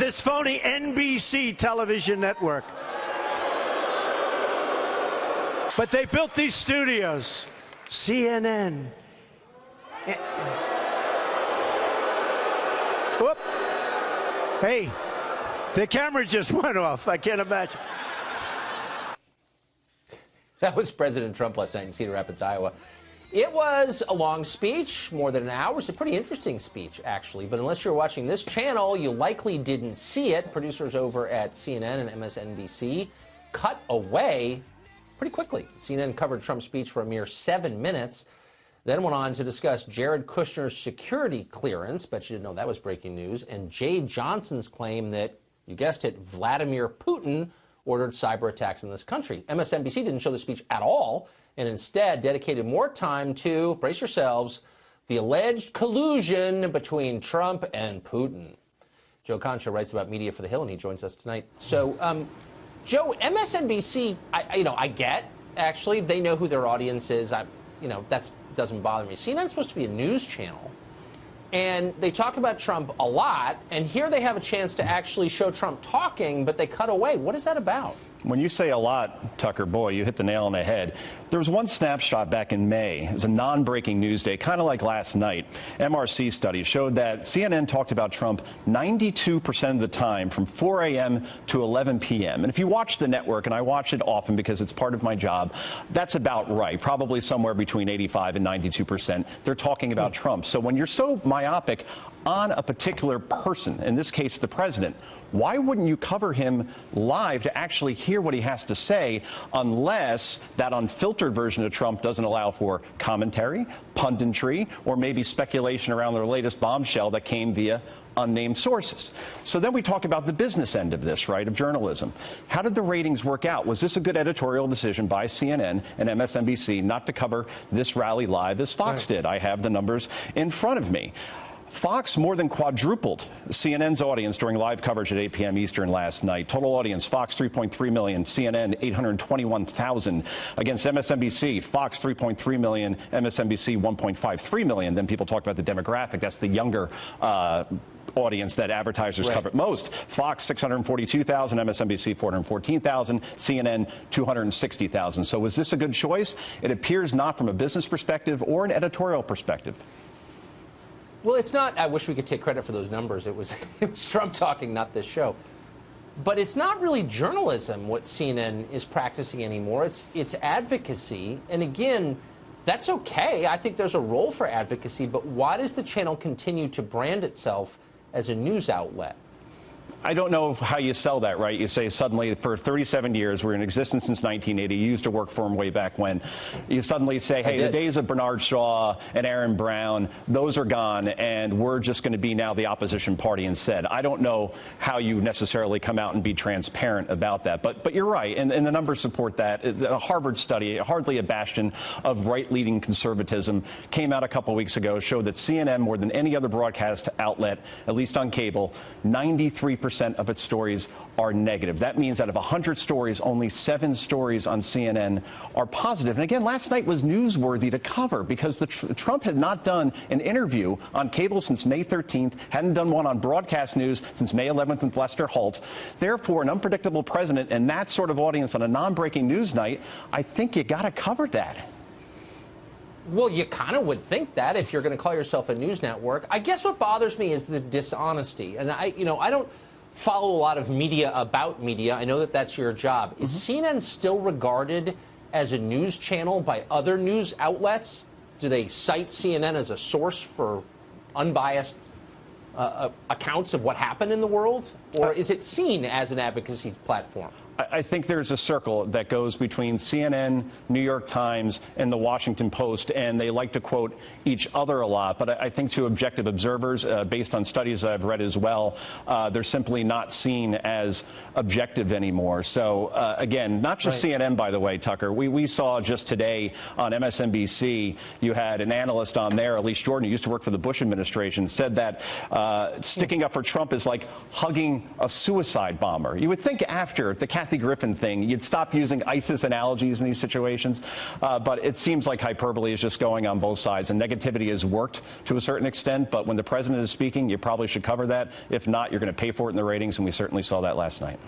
this phony NBC television network. But they built these studios. CNN. Whoop. Hey, the camera just went off. I can't imagine. That was President Trump last night in Cedar Rapids, Iowa. It was a long speech, more than an hour. It's a pretty interesting speech, actually. But unless you're watching this channel, you likely didn't see it. Producers over at CNN and MSNBC cut away pretty quickly. CNN covered Trump's speech for a mere 7 minutes, then went on to discuss Jared Kushner's security clearance, bet you didn't know that was breaking news, and Jay Johnson's claim that, you guessed it, Vladimir Putin ordered cyber attacks in this country. MSNBC didn't show the speech at all, and instead dedicated more time to, brace yourselves, the alleged collusion between Trump and Putin. Joe Concha writes about media for The Hill, and he joins us tonight. So, Joe, MSNBC, I get, actually, they know who their audience is. That doesn't bother me. CNN's supposed to be a news channel, and they talk about Trump a lot, and here they have a chance to actually show Trump talking, but they cut away. What is that about? When you say a lot, Tucker, boy, you hit the nail on the head. There was one snapshot back in May. It was a non-breaking news day, kind of like last night. MRC study showed that CNN talked about Trump 92% of the time from 4 a.m. to 11 p.m. And if you watch the network, and I watch it often because it's part of my job, that's about right. Probably somewhere between 85 and 92%. They're talking about Trump. So when you're so myopic on a particular person, in this case the president, why wouldn't you cover him live to actually hear what he has to say, unless that unfiltered version of Trump doesn't allow for commentary, punditry, or maybe speculation around the latest bombshell that came via unnamed sources? So then we talk about the business end of this, right, of journalism. How did the ratings work out? Was this a good editorial decision by CNN and MSNBC not to cover this rally live as Fox did? I have the numbers in front of me. Fox more than quadrupled CNN's audience during live coverage at 8 p.m. Eastern last night. Total audience, Fox 3.3 million, CNN 821,000. Against MSNBC, Fox 3.3 million, MSNBC 1.53 million. Then people talk about the demographic. That's the younger audience that advertisers cover most. Fox 642,000, MSNBC 414,000, CNN 260,000. So was this a good choice? It appears not from a business perspective or an editorial perspective. Well, it's not. I wish we could take credit for those numbers. It was Trump talking, not this show. But it's not really journalism what CNN is practicing anymore. It's advocacy. And again, that's okay. I think there's a role for advocacy. But why does the channel continue to brand itself as a news outlet? I don't know how you sell that, right? You say suddenly for 37 years, we're in existence since 1980. You used to work for him way back when. You suddenly say, hey, the days of Bernard Shaw and Aaron Brown, those are gone, and we're just going to be now the opposition party instead. I don't know how you necessarily come out and be transparent about that. But you're right, and the numbers support that. A Harvard study, hardly a bastion of right-leaning conservatism, came out a couple weeks ago, showed that CNN, more than any other broadcast outlet, at least on cable, 93% of its stories are negative. That means out of 100 stories, only 7 stories on CNN are positive. And again, last night was newsworthy to cover because Trump had not done an interview on cable since May 13th, hadn't done one on broadcast news since May 11th with Lester Holt. Therefore, an unpredictable president and that sort of audience on a non-breaking news night, I think you got to cover that. Well, you kind of would think that if you're going to call yourself a news network. I guess what bothers me is the dishonesty. And I don't follow a lot of media about media. I know that that's your job. Is CNN still regarded as a news channel by other news outlets? Do they cite CNN as a source for unbiased accounts of what happened in the world? Or is it seen as an advocacy platform? I think there's a circle that goes between CNN, New York Times, and the Washington Post, and they like to quote each other a lot. But I think to objective observers, based on studies I've read as well, they're simply not seen as objective anymore. So, again, not just CNN, by the way, Tucker. We saw just today on MSNBC, you had an analyst on there, Elise Jordan, who used to work for the Bush administration, said that sticking up for Trump is like hugging a suicide bomber. You would think after the Kathy Griffin thing. You'd stop using ISIS analogies in these situations, but it seems like hyperbole is just going on both sides, and negativity has worked to a certain extent, but when the president is speaking, you probably should cover that. If not, you're going to pay for it in the ratings, and we certainly saw that last night.